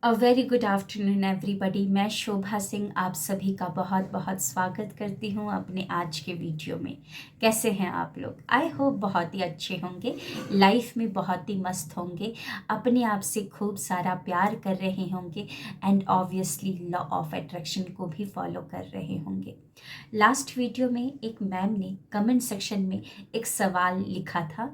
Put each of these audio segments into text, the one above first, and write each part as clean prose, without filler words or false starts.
A very good afternoon everybody. मैं शोभा सिंह आप सभी का बहुत बहुत स्वागत करती हूँ अपने आज के वीडियो में। कैसे हैं आप लोग? आई होप बहुत ही अच्छे होंगे, लाइफ में बहुत ही मस्त होंगे, अपने आप से खूब सारा प्यार कर रहे होंगे and obviously law of attraction को भी फॉलो कर रहे होंगे। लास्ट वीडियो में एक मैम ने कमेंट सेक्शन में एक सवाल लिखा था,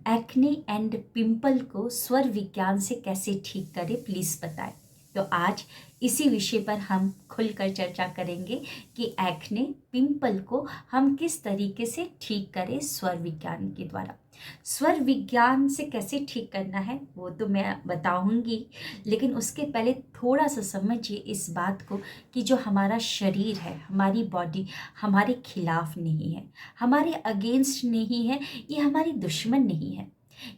एक्ने एंड पिंपल को स्वर विज्ञान से कैसे ठीक करें, प्लीज़ बताएं। तो आज इसी विषय पर हम खुलकर चर्चा करेंगे कि एक्ने पिंपल को हम किस तरीके से ठीक करें स्वर विज्ञान के द्वारा। स्वर विज्ञान से कैसे ठीक करना है वो तो मैं बताऊंगी, लेकिन उसके पहले थोड़ा सा समझिए इस बात को कि जो हमारा शरीर है, हमारी बॉडी हमारे खिलाफ नहीं है, हमारे अगेंस्ट नहीं है, ये हमारी दुश्मन नहीं है।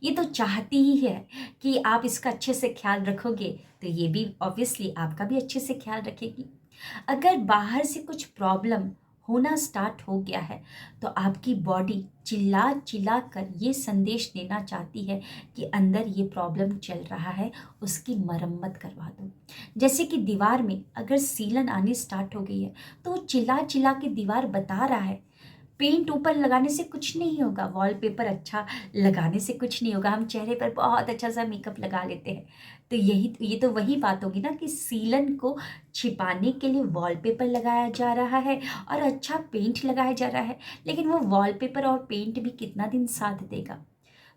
ये तो चाहती ही है कि आप इसका अच्छे से ख्याल रखोगे तो ये भी ऑब्वियसली आपका भी अच्छे से ख्याल रखेगी। अगर बाहर से कुछ प्रॉब्लम होना स्टार्ट हो गया है तो आपकी बॉडी चिल्ला चिल्ला कर ये संदेश देना चाहती है कि अंदर ये प्रॉब्लम चल रहा है, उसकी मरम्मत करवा दो। जैसे कि दीवार में अगर सीलन आनी स्टार्ट हो गई है तो वो चिल्ला चिल्ला के दीवार बता रहा है पेंट ऊपर लगाने से कुछ नहीं होगा, वॉलपेपर अच्छा लगाने से कुछ नहीं होगा, हम चेहरे पर बहुत अच्छा सा मेकअप लगा लेते हैं। तो ये तो वही बात होगी ना कि सीलन को छिपाने के लिए वॉलपेपर लगाया जा रहा है और अच्छा पेंट लगाया जा रहा है, लेकिन वो वॉलपेपर और पेंट भी कितना दिन साथ देगा।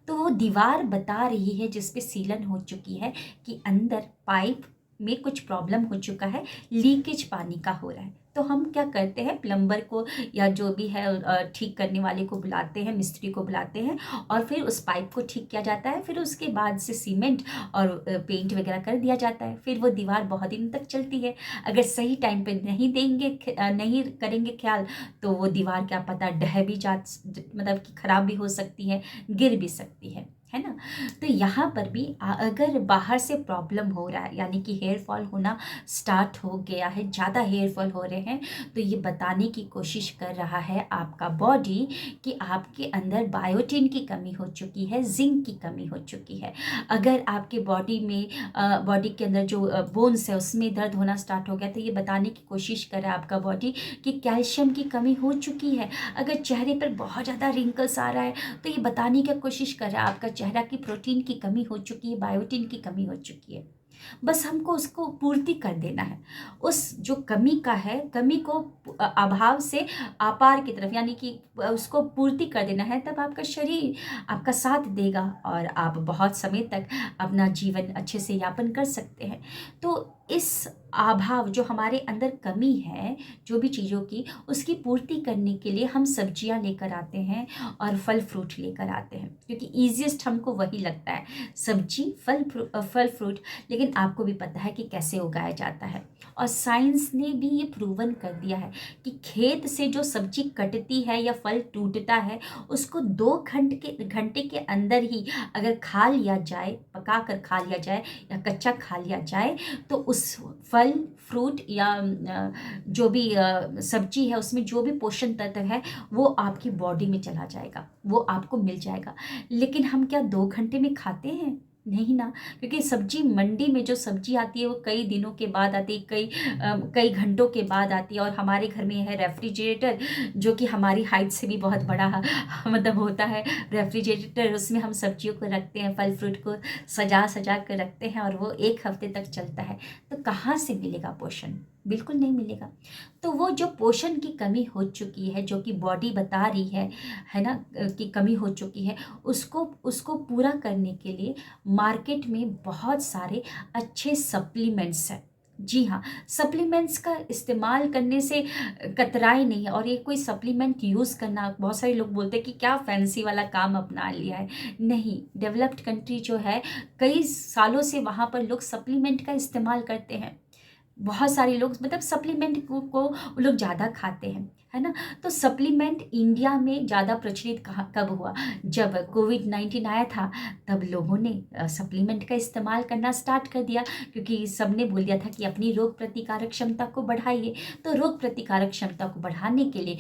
तो वो दीवार बता रही है जिस पे सीलन हो चुकी है कि अंदर पाइप में कुछ प्रॉब्लम हो चुका है, लीकेज पानी का हो रहा है। तो हम क्या करते हैं, प्लम्बर को या जो भी है ठीक करने वाले को बुलाते हैं, मिस्त्री को बुलाते हैं और फिर उस पाइप को ठीक किया जाता है। फिर उसके बाद से सीमेंट और पेंट वगैरह कर दिया जाता है। फिर वो दीवार बहुत दिन तक चलती है। अगर सही टाइम पे नहीं देंगे, नहीं करेंगे ख्याल, तो वो दीवार क्या पता ढह भी मतलब कि खराब भी हो सकती है, गिर भी सकती है ना। तो यहाँ पर भी अगर बाहर से प्रॉब्लम हो रहा है, यानी कि हेयर फॉल होना स्टार्ट हो गया है, ज़्यादा हेयर फॉल हो रहे हैं, तो ये बताने की कोशिश कर रहा है आपका बॉडी कि आपके अंदर बायोटिन की कमी हो चुकी है, जिंक की कमी हो चुकी है। अगर आपके बॉडी में बॉडी के अंदर जो बोन्स है उसमें दर्द होना स्टार्ट हो गया, तो ये बताने की कोशिश कर रहा है आपका बॉडी कि कैल्शियम की कमी हो चुकी है। अगर चेहरे पर बहुत ज़्यादा रिंकल्स आ रहा है तो ये बताने की कोशिश कर रहा है आपका चेहरा की प्रोटीन की कमी हो चुकी है, बायोटिन की कमी हो चुकी है। बस हमको उसको पूर्ति कर देना है। उस जो कमी का है, कमी को अभाव से आपार की तरफ, यानी कि उसको पूर्ति कर देना है, तब आपका शरीर आपका साथ देगा और आप बहुत समय तक अपना जीवन अच्छे से यापन कर सकते हैं। तो इस अभाव जो हमारे अंदर कमी है जो भी चीज़ों की, उसकी पूर्ति करने के लिए हम सब्जियां लेकर आते हैं और फल फ्रूट लेकर आते हैं, क्योंकि ईजिएस्ट हमको वही लगता है, सब्जी फल फ्रूट। लेकिन आपको भी पता है कि कैसे उगाया जाता है, और साइंस ने भी ये प्रूवन कर दिया है कि खेत से जो सब्जी कटती है या फल टूटता है, उसको 2 घंटे के अंदर ही अगर खा लिया जाए, पका कर खा लिया जाए या कच्चा खा लिया जाए, तो उस फल फ्रूट या जो भी सब्जी है उसमें जो भी पोषण तत्व है वो आपकी बॉडी में चला जाएगा, वो आपको मिल जाएगा। लेकिन हम क्या 2 घंटे में खाते हैं? नहीं ना, क्योंकि सब्जी मंडी में जो सब्जी आती है वो कई दिनों के बाद आती है, कई घंटों के बाद आती है। और हमारे घर में है रेफ्रिजरेटर, जो कि हमारी हाइट से भी बहुत बड़ा मतलब होता है रेफ्रिजरेटर। उसमें हम सब्जियों को रखते हैं, फल फ्रूट को सजा सजा कर रखते हैं और वो 1 हफ्ते तक चलता है। तो कहाँ से मिलेगा पोषण? बिल्कुल नहीं मिलेगा। तो वो जो पोषण की कमी हो चुकी है, जो कि बॉडी बता रही है ना, कि कमी हो चुकी है, उसको उसको पूरा करने के लिए मार्केट में बहुत सारे अच्छे सप्लीमेंट्स हैं। जी हाँ, सप्लीमेंट्स का इस्तेमाल करने से कतराए नहीं है। और ये कोई सप्लीमेंट यूज़ करना, बहुत सारे लोग बोलते हैं कि क्या फैंसी वाला काम अपना लिया है। नहीं, डेवलप्ड कंट्री जो है, कई सालों से वहाँ पर लोग सप्लीमेंट का इस्तेमाल करते हैं। बहुत सारे लोग मतलब सप्लीमेंट को वो लोग ज़्यादा खाते हैं, है ना। तो सप्लीमेंट इंडिया में ज़्यादा प्रचलित कब हुआ? जब कोविड-19 आया था, तब लोगों ने सप्लीमेंट का इस्तेमाल करना स्टार्ट कर दिया, क्योंकि सबने बोल दिया था कि अपनी रोग प्रतिकारक क्षमता को बढ़ाइए। तो रोग प्रतिकारक क्षमता को बढ़ाने के लिए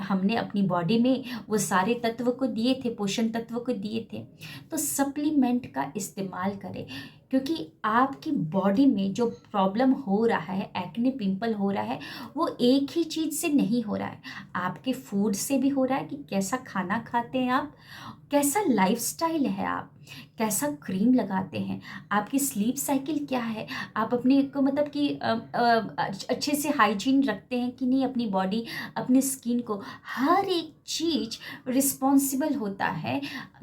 हमने अपनी बॉडी में वो सारे तत्व को दिए थे, पोषण तत्व को दिए थे। तो सप्लीमेंट का इस्तेमाल करें, क्योंकि आपकी बॉडी में जो प्रॉब्लम हो रहा है, एक्ने पिंपल हो रहा है, वो एक ही चीज़ से नहीं हो रहा है, आपके फूड से भी हो रहा है कि कैसा खाना खाते हैं आप, कैसा लाइफस्टाइल है आप, कैसा क्रीम लगाते हैं, आपकी स्लीप साइकिल क्या है, आप अपने को मतलब कि अच्छे से हाइजीन रखते हैं कि नहीं अपनी बॉडी, अपनी स्किन को, हर एक चीज़ रिस्पॉन्सिबल होता है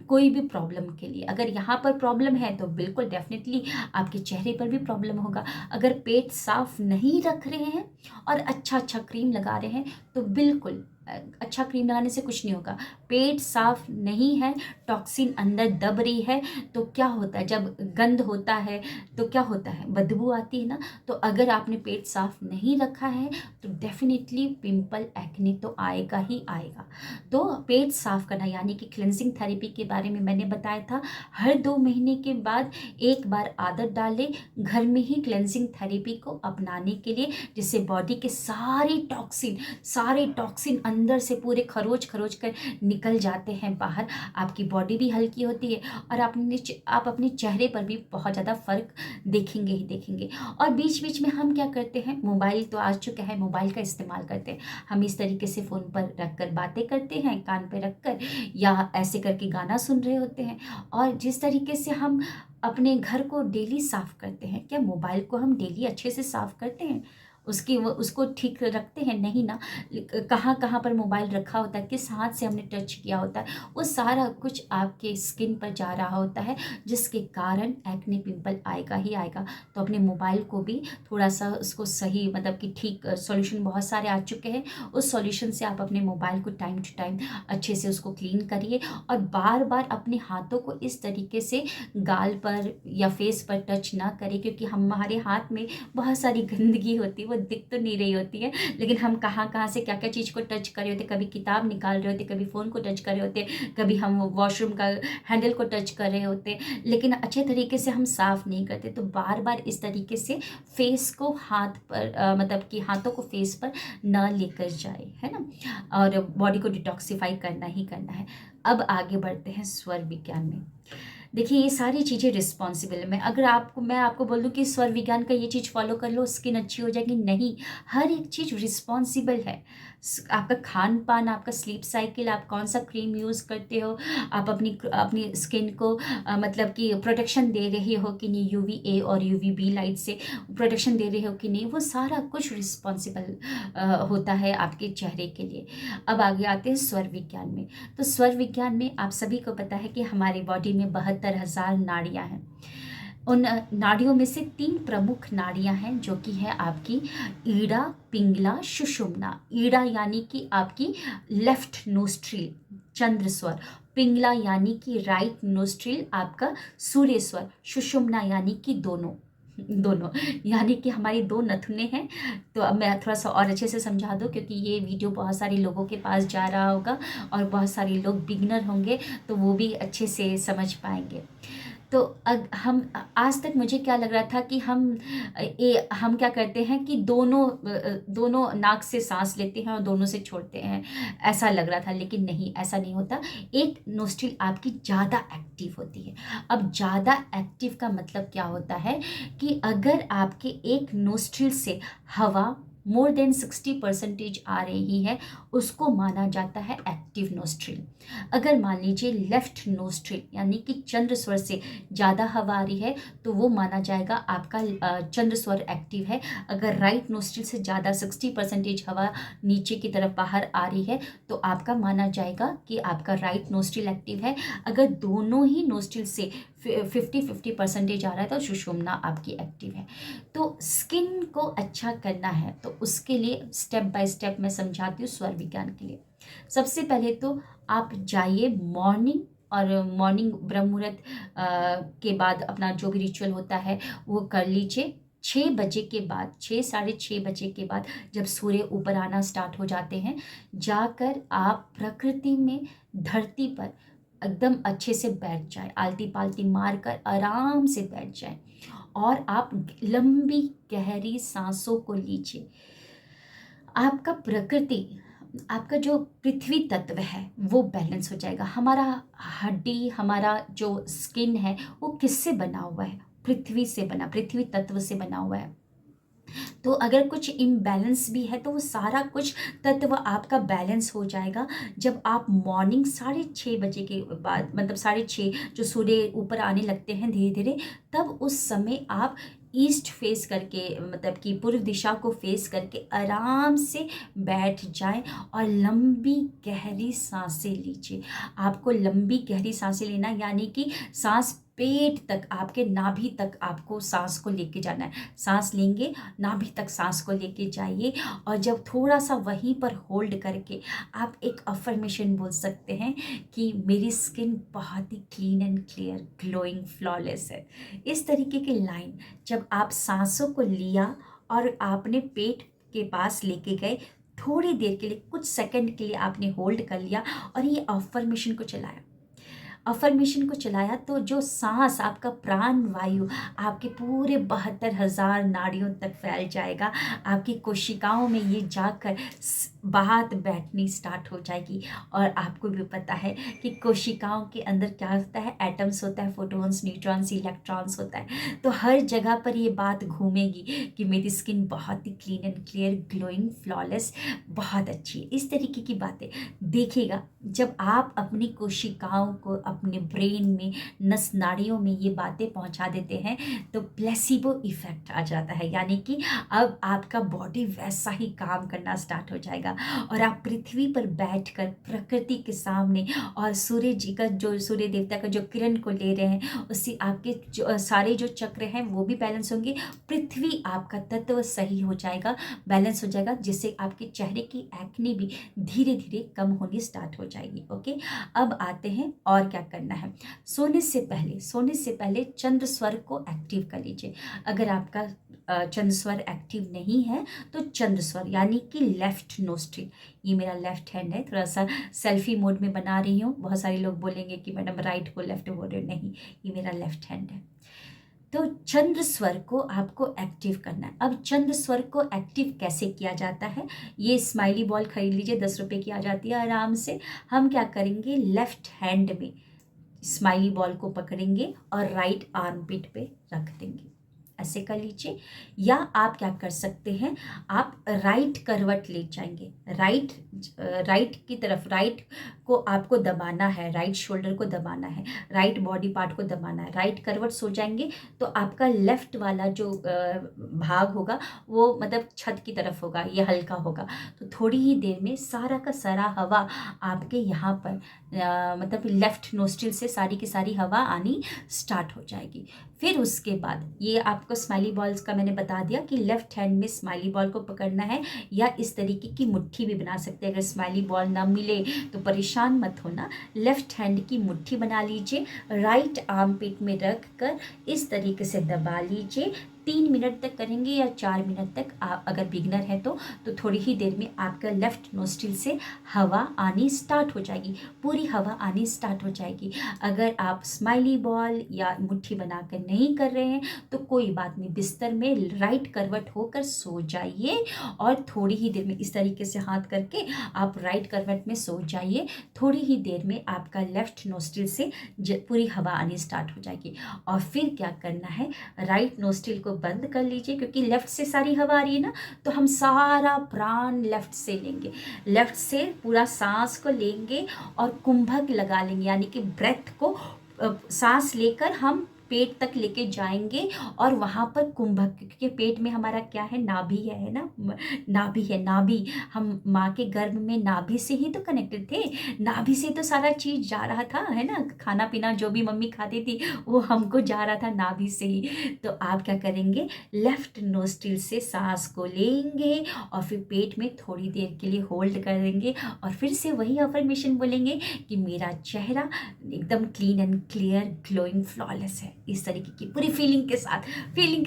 कोई भी प्रॉब्लम के लिए। अगर यहाँ पर प्रॉब्लम है तो बिल्कुल डेफिनेटली आपके चेहरे पर भी प्रॉब्लम होगा। अगर पेट साफ नहीं रख रहे हैं और अच्छा अच्छा क्रीम लगा रहे हैं तो बिल्कुल अच्छा क्रीम लगाने से कुछ नहीं होगा। पेट साफ नहीं है, टॉक्सिन अंदर दब रही है, तो क्या होता है, जब गंद होता है तो क्या होता है, बदबू आती है ना। तो अगर आपने पेट साफ नहीं रखा है तो डेफिनेटली पिंपल एक्ने तो आएगा ही आएगा। तो पेट साफ करना यानी कि क्लेंजिंग थेरेपी के बारे में मैंने बताया था। हर 2 महीने के बाद एक बार आदत डालें घर में ही क्लेंजिंग थेरेपी को अपनाने के लिए, जिससे बॉडी के सारे टॉक्सिन अंदर से पूरे खरोच खरोच कर निकल जाते हैं बाहर। आपकी बॉडी भी हल्की होती है और आप अपने चेहरे पर भी बहुत ज़्यादा फर्क देखेंगे ही देखेंगे। और बीच बीच में हम क्या करते हैं, मोबाइल तो आ चुका है, मोबाइल का इस्तेमाल करते हैं हम इस तरीके से, फ़ोन पर रख कर बातें करते हैं, कान पे रख कर, या ऐसे करके गाना सुन रहे होते हैं। और जिस तरीके से हम अपने घर को डेली साफ़ करते हैं, क्या मोबाइल को हम डेली अच्छे से साफ़ करते हैं, उसको ठीक रखते हैं? नहीं ना। कहाँ कहाँ पर मोबाइल रखा होता है, किस हाथ से हमने टच किया होता है, वो सारा कुछ आपके स्किन पर जा रहा होता है, जिसके कारण एक्ने पिंपल आएगा ही आएगा। तो अपने मोबाइल को भी थोड़ा सा उसको सही मतलब कि ठीक, सॉल्यूशन बहुत सारे आ चुके हैं, उस सॉल्यूशन से आप अपने मोबाइल को टाइम टू टाइम अच्छे से उसको क्लीन करिए। और बार बार अपने हाथों को इस तरीके से गाल पर या फेस पर टच ना करें, क्योंकि हमारे हाथ में बहुत सारी गंदगी होती है, वो दिख तो नहीं रही होती है, लेकिन हम कहाँ कहाँ से क्या क्या चीज़ को टच कर रहे होते, कभी किताब निकाल रहे होते, कभी फ़ोन को टच कर रहे होते, कभी हम वॉशरूम का हैंडल को टच कर रहे होते, लेकिन अच्छे तरीके से हम साफ़ नहीं करते। तो बार बार इस तरीके से फेस को हाथ पर मतलब कि हाथों को फेस पर न लेकर जाए, है ना। और बॉडी को डिटॉक्सिफाई करना ही करना है। अब आगे बढ़ते हैं स्वर विज्ञान में। देखिए ये सारी चीज़ें रिस्पॉन्सिबल है। मैं आपको बोल दूँ कि स्वर विज्ञान का ये चीज़ फॉलो कर लो स्किन अच्छी हो जाएगी, नहीं। हर एक चीज़ रिस्पॉन्सिबल है। आपका खान पान, आपका स्लीप साइकिल, आप कौन सा क्रीम यूज़ करते हो, आप अपनी स्किन को मतलब कि प्रोटेक्शन दे रहे हो कि नहीं, UVA और UVB लाइट से प्रोटेक्शन दे रहे हो कि नहीं, वो सारा कुछ रिस्पॉन्सिबल होता है आपके चेहरे के लिए। अब आगे आते हैं स्वर विज्ञान में। तो स्वर विज्ञान में आप सभी को पता है कि हमारी बॉडी में 72,000 नाड़ियाँ हैं। उन नाड़ियों में से 3 प्रमुख नाड़ियाँ हैं, जो कि है आपकी ईड़ा, पिंगला, सुषुम्ना। ईड़ा यानी कि आपकी लेफ्ट नोस्ट्रिल, चंद्र स्वर। पिंगला यानी कि राइट नोस्ट्रिल, आपका सूर्य स्वर। सुषुम्ना यानी कि दोनों दोनों यानी कि हमारी 2 नथुने हैं। तो अब मैं थोड़ा सा और अच्छे से समझा दूँ, क्योंकि ये वीडियो बहुत सारे लोगों के पास जा रहा होगा और बहुत सारे लोग बिगिनर होंगे, तो वो भी अच्छे से समझ पाएंगे। तो हम आज तक मुझे क्या लग रहा था कि हम क्या करते हैं कि दोनों नाक से सांस लेते हैं और दोनों से छोड़ते हैं, ऐसा लग रहा था, लेकिन नहीं, ऐसा नहीं होता। एक नोस्ट्रिल आपकी ज़्यादा एक्टिव होती है। अब ज़्यादा एक्टिव का मतलब क्या होता है कि अगर आपके एक नोस्ट्रिल से हवा मोर देन 60% आ रही है, उसको माना जाता है एक्टिव नोस्ट्रिल। अगर मान लीजिए लेफ्ट नोस्ट्रिल यानी कि चंद्र स्वर से ज़्यादा हवा आ रही है, तो वो माना जाएगा आपका चंद्र स्वर एक्टिव है। अगर राइट नोस्ट्रिल से ज़्यादा 60% हवा नीचे की तरफ बाहर आ रही है, तो आपका माना जाएगा कि आपका राइट नोस्ट्रिल एक्टिव है। अगर दोनों ही नोस्ट्रिल से 50-50% आ रहा है, तो सुषुम्ना आपकी एक्टिव है। तो स्किन को अच्छा करना है, तो उसके लिए स्टेप बाय स्टेप मैं समझाती हूँ स्वर विज्ञान के लिए। सबसे पहले तो आप जाइए मॉर्निंग ब्रह्म मुहूर्त के बाद अपना जो भी रिचुअल होता है वो कर लीजिए। 6 बजे के बाद, 6-6:30 के बाद, जब सूर्य ऊपर आना स्टार्ट हो जाते हैं, जाकर आप प्रकृति में, धरती पर एकदम अच्छे से बैठ जाए, आलती पालती मार कर आराम से बैठ जाए और आप लंबी गहरी सांसों को लीजिए। आपका प्रकृति, आपका जो पृथ्वी तत्व है वो बैलेंस हो जाएगा। हमारा हड्डी, हमारा जो स्किन है वो किससे बना हुआ है, पृथ्वी से बना, पृथ्वी तत्व से बना हुआ है। तो अगर कुछ इम्बैलेंस भी है तो वो सारा कुछ तत्व आपका बैलेंस हो जाएगा जब आप मॉर्निंग 6:30 बजे के बाद, मतलब 6:30 जो सूर्य ऊपर आने लगते हैं धीरे धीरे, तब उस समय आप ईस्ट फेस करके, मतलब कि पूर्व दिशा को फेस करके आराम से बैठ जाएं और लंबी गहरी सांसें लीजिए। आपको लंबी गहरी सांसें लेना, यानी कि सांस पेट तक, आपके नाभि तक आपको सांस को लेके जाना है। सांस लेंगे, नाभि तक सांस को लेके जाइए, और जब थोड़ा सा वहीं पर होल्ड करके आप एक अफर्मेशन बोल सकते हैं कि मेरी स्किन बहुत ही clean and clear, glowing, flawless है। इस तरीके की लाइन जब आप सांसों को लिया और आपने पेट के पास लेके गए, थोड़ी देर के लिए, कुछ सेकंड के लिए आपने होल्ड कर लिया और ये अफर्मेशन को चलाया, अफर्मेशन को चलाया, तो जो सांस, आपका प्राण वायु आपके पूरे 72,000 नाड़ियों तक फैल जाएगा। आपकी कोशिकाओं में ये जाकर बात बैठनी स्टार्ट हो जाएगी। और आपको भी पता है कि कोशिकाओं के अंदर क्या होता है, एटम्स होता है, फोटॉन्स, न्यूट्रॉन्स, इलेक्ट्रॉन्स होता है। तो हर जगह पर ये बात घूमेगी कि मेरी स्किन बहुत ही clean and clear, glowing, flawless, बहुत अच्छी है। इस तरीके की बातें देखिएगा, जब आप अपनी कोशिकाओं को अपने ब्रेन में, नस नाड़ियों में ये बातें पहुंचा देते हैं, तो प्लेसिबो इफेक्ट आ जाता है, यानी कि अब आपका बॉडी वैसा ही काम करना स्टार्ट हो जाएगा और आप पृथ्वी पर बैठकर प्रकृति के सामने और सूर्य जी का, जो सूर्य देवता का जो किरण को ले रहे हैं, उससे आपके सारे जो चक्र हैं वो भी बैलेंस होंगे। पृथ्वी आपका तत्व सही हो जाएगा, बैलेंस हो जाएगा, जिससे आपके चेहरे की एक्ने भी धीरे धीरे कम होनी स्टार्ट हो जाएगी। ओके, अब आते हैं और क्या करना है। सोने से पहले चंद्र स्वर को एक्टिव कर लीजिए। अगर आपका चंद्र स्वर एक्टिव नहीं है तो चंद्र स्वर, यानी कि लेफ्ट नोस्ट्रिल, ये मेरा लेफ्ट हैंड है, थोड़ा सा सेल्फी मोड में बना रही हूँ। बहुत सारे लोग बोलेंगे कि मैडम राइट को लेफ्ट बोल रहे हो, नहीं, ये मेरा लेफ्ट हैंड है। तो चंद्र स्वर को आपको एक्टिव करना है। अब चंद्र स्वर को एक्टिव कैसे किया जाता है, ये स्माइली बॉल खरीद लीजिए, 10 रुपए की आ जाती है आराम से। हम क्या करेंगे, लेफ्ट हैंड में स्माइली बॉल को पकड़ेंगे और राइट आर्मपिट पे रख देंगे, ऐसे कर लीजिए। या आप क्या कर सकते हैं, आप राइट करवट ले जाएंगे, राइट की तरफ, राइट को आपको दबाना है, राइट शोल्डर को दबाना है, राइट बॉडी पार्ट को दबाना है, राइट करवट सो जाएंगे तो आपका लेफ्ट वाला जो भाग होगा वो मतलब छत की तरफ होगा, ये हल्का होगा। तो थोड़ी ही देर में सारा का सारा हवा आपके यहाँ पर मतलब लेफ्ट नोस्ट्रिल से सारी की सारी हवा आनी स्टार्ट हो जाएगी। फिर उसके बाद ये आपको स्माइली बॉल्स का मैंने बता दिया कि लेफ्ट हैंड में स्माइली बॉल को पकड़ना है, या इस तरीके की मुट्ठी भी बना सकते हैं। अगर स्माइली बॉल ना मिले तो परेशान मत होना, लेफ्ट हैंड की मुट्ठी बना लीजिए, राइट आर्म पिट में रख कर इस तरीके से दबा लीजिए। 3 मिनट तक करेंगे या 4 मिनट तक, आप अगर बिगनर है तो थोड़ी ही देर में आपका लेफ्ट नोस्ट्रिल से हवा आनी स्टार्ट हो जाएगी, पूरी हवा आनी स्टार्ट हो जाएगी। अगर आप स्माइली बॉल या मुट्ठी बनाकर नहीं कर रहे हैं तो कोई बात नहीं, बिस्तर में राइट करवट होकर सो जाइए और थोड़ी ही देर में इस तरीके से हाथ करके आप राइट करवट में सो जाइए। थोड़ी ही देर में आपका लेफ्ट नोस्ट्रिल से पूरी हवा आनी स्टार्ट हो जाएगी। और फिर क्या करना है, राइट नोस्ट्रिल को बंद कर लीजिए, क्योंकि लेफ्ट से सारी हवा आ रही है ना, तो हम सारा प्राण लेफ्ट से लेंगे, लेफ्ट से पूरा सांस को लेंगे और कुंभक लगा लेंगे, यानी कि ब्रेथ को सांस लेकर हम पेट तक लेके जाएंगे और वहाँ पर कुंभक, क्योंकि पेट में हमारा क्या है, नाभि है ना, नाभि है, नाभि, हम माँ के गर्भ में नाभि से ही तो कनेक्टेड थे, नाभि से तो सारा चीज जा रहा था, है ना, खाना पीना जो भी मम्मी खाती थी वो हमको जा रहा था नाभि से ही। तो आप क्या करेंगे, लेफ्ट नोस्ट्रिल से सांस को लेंगे और फिर पेट में थोड़ी देर के लिए होल्ड कर देंगे और फिर से वही अफर्मेशन बोलेंगे कि मेरा चेहरा एकदम clean and clear, glowing, flawless है। इस तरीके की पूरी फीलिंग के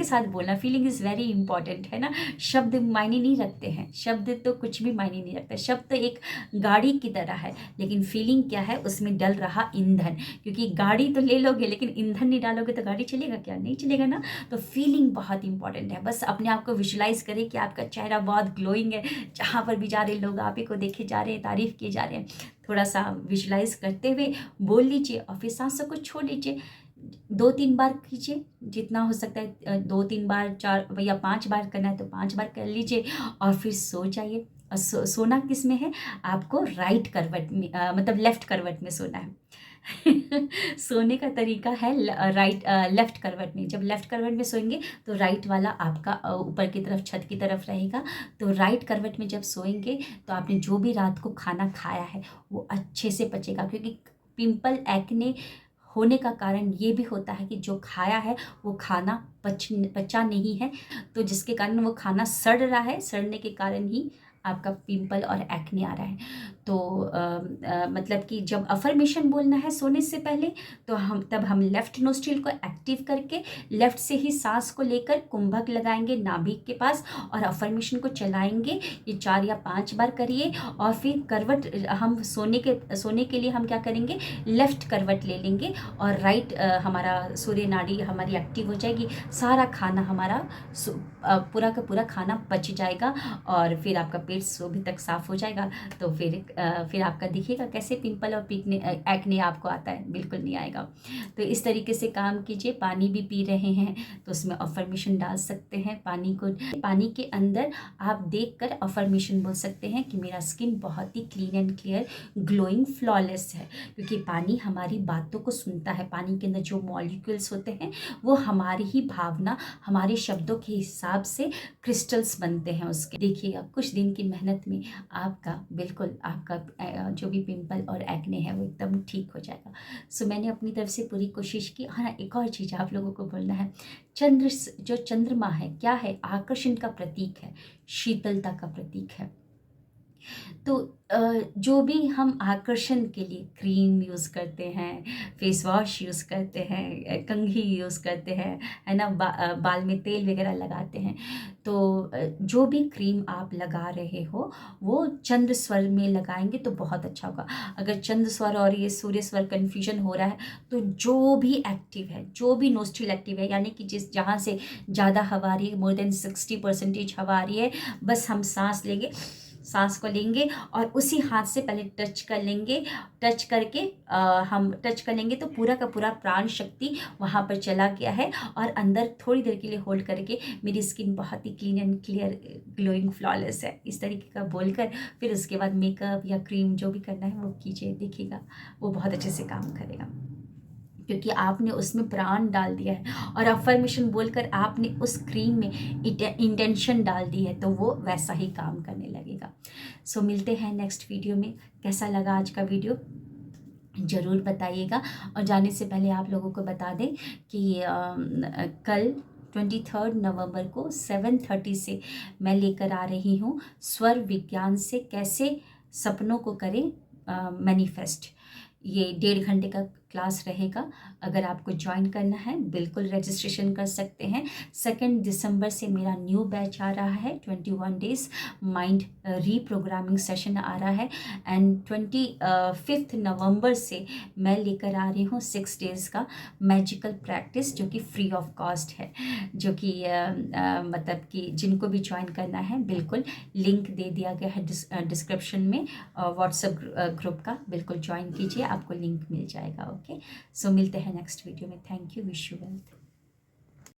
साथ बोलना। फीलिंग इज़ वेरी इंपॉर्टेंट, है ना। शब्द मायने नहीं रखते हैं, शब्द तो कुछ भी मायने नहीं रखते। शब्द तो एक गाड़ी की तरह है, लेकिन फीलिंग क्या है, उसमें डल रहा ईंधन, क्योंकि गाड़ी तो ले लोगे लेकिन ईंधन नहीं डालोगे तो गाड़ी चलेगा क्या, नहीं चलेगा ना। तो फीलिंग बहुत इंपॉर्टेंट है। बस अपने आप को विजुलाइज करें कि आपका चेहरा बहुत ग्लोइंग है, जहाँ पर भी जा रहे लोग आप ही को देखे जा रहे हैं, तारीफ किए जा रहे हैं। थोड़ा सा विजुलाइज करते हुए बोल लीजिए और फिर सांसों को छोड़ लीजिए। 2-3 बार कीजिए, जितना हो सकता है 2-3 बार, 4 या 5 बार करना है तो 5 बार कर लीजिए और फिर सो जाइए। और सोना किस में है? आपको राइट करवट में, मतलब लेफ्ट करवट में सोना है। सोने का तरीका है लेफ्ट करवट में। जब लेफ्ट करवट में सोएंगे तो राइट वाला आपका ऊपर की तरफ, छत की तरफ रहेगा। तो राइट करवट में जब सोएंगे तो आपने जो भी रात को खाना खाया है वो अच्छे से पचेगा, क्योंकि पिंपल एक्ने होने का कारण ये भी होता है कि जो खाया है वो खाना पचा नहीं है, तो जिसके कारण वो खाना सड़ रहा है, सड़ने के कारण ही आपका पिंपल और एक्ने आ रहा है। तो मतलब कि जब अफर्मेशन बोलना है सोने से पहले, तो हम लेफ्ट नोस्ट्रिल को एक्टिव करके लेफ्ट से ही सांस को लेकर कुंभक लगाएंगे नाभिक के पास और अफर्मेशन को चलाएंगे। ये 4 या 5 बार करिए और फिर करवट हम सोने के लिए हम क्या करेंगे, लेफ्ट करवट ले लेंगे और राइट हमारा सूर्य नाड़ी हमारी एक्टिव हो जाएगी। सारा खाना हमारा पूरा का पूरा खाना पच जाएगा और फिर आपका पेट सुबह तक साफ हो जाएगा। तो फिर आपका दिखेगा कैसे पिंपल और एक्ने आपको आता है, बिल्कुल नहीं आएगा। तो इस तरीके से काम कीजिए। पानी भी पी रहे हैं तो उसमें अफर्मेशन डाल सकते हैं। पानी के अंदर आप देखकर अफर्मेशन बोल सकते हैं कि मेरा स्किन बहुत ही clean and clear, glowing, flawless है, क्योंकि पानी हमारी बातों को सुनता है। पानी के अंदर जो मॉलिक्यूल्स होते हैं वो हमारी ही भावना, हमारे शब्दों के हिसाब से क्रिस्टल्स बनते हैं उसके। देखिएगा कुछ दिन की मेहनत में आपका बिल्कुल आपका जो भी पिंपल और एक्ने है वो एकदम ठीक हो जाएगा। सो मैंने अपनी तरफ से पूरी कोशिश की। हाँ, एक और चीज़ आप लोगों को बोलना है, जो चंद्रमा है क्या है, आकर्षण का प्रतीक है, शीतलता का प्रतीक है। तो जो भी हम आकर्षण के लिए क्रीम यूज़ करते हैं, फेस वॉश यूज़ करते हैं, कंघी यूज़ करते हैं, है ना, बाल में तेल वगैरह लगाते हैं, तो जो भी क्रीम आप लगा रहे हो वो चंद्र स्वर में लगाएंगे तो बहुत अच्छा होगा। अगर चंद्र स्वर और ये सूर्य स्वर कन्फ्यूजन हो रहा है तो जो भी एक्टिव है, जो भी नोस्ट्रिल एक्टिव है, यानी कि जहाँ से ज़्यादा हवा आ रही है, मोर देन 60% हवा आ रही है, बस हम सांस को लेंगे और उसी हाथ से पहले टच कर लेंगे। हम टच कर लेंगे तो पूरा का पूरा प्राण शक्ति वहाँ पर चला गया है और अंदर थोड़ी देर के लिए होल्ड करके मेरी स्किन बहुत ही clean and clear, glowing, flawless है, इस तरीके का बोलकर फिर उसके बाद मेकअप या क्रीम जो भी करना है वो कीजिए। देखिएगा वो बहुत अच्छे से काम करेगा, क्योंकि आपने उसमें प्राण डाल दिया है और अफर्मेशन बोलकर आपने उस क्रीम में इंटेंशन डाल दी है, तो वो वैसा ही काम करने लगेगा। सो मिलते हैं नेक्स्ट वीडियो में। कैसा लगा आज का वीडियो ज़रूर बताइएगा। और जाने से पहले आप लोगों को बता दें कि कल 23 नवंबर को 7:30 से मैं लेकर आ रही हूँ स्वर विज्ञान से कैसे सपनों को करें मैनिफेस्ट। ये 1.5 घंटे का क्लास रहेगा। अगर आपको ज्वाइन करना है बिल्कुल रजिस्ट्रेशन कर सकते हैं। 2 दिसंबर से मेरा न्यू बैच आ रहा है, 21 डेज माइंड रीप्रोग्रामिंग सेशन आ रहा है। एंड 25 नवंबर से मैं लेकर आ रही हूँ 6 डेज़ का मैजिकल प्रैक्टिस, जो कि फ्री ऑफ कॉस्ट है, जो कि मतलब कि जिनको भी ज्वाइन करना है बिल्कुल लिंक दे दिया गया है डिस्क्रिप्शन में, व्हाट्सएप ग्रुप का, बिल्कुल ज्वाइन कीजिए, आपको लिंक मिल जाएगा। ओके, सो मिलते हैं नेक्स्ट वीडियो में। Thank you, wish you wealth.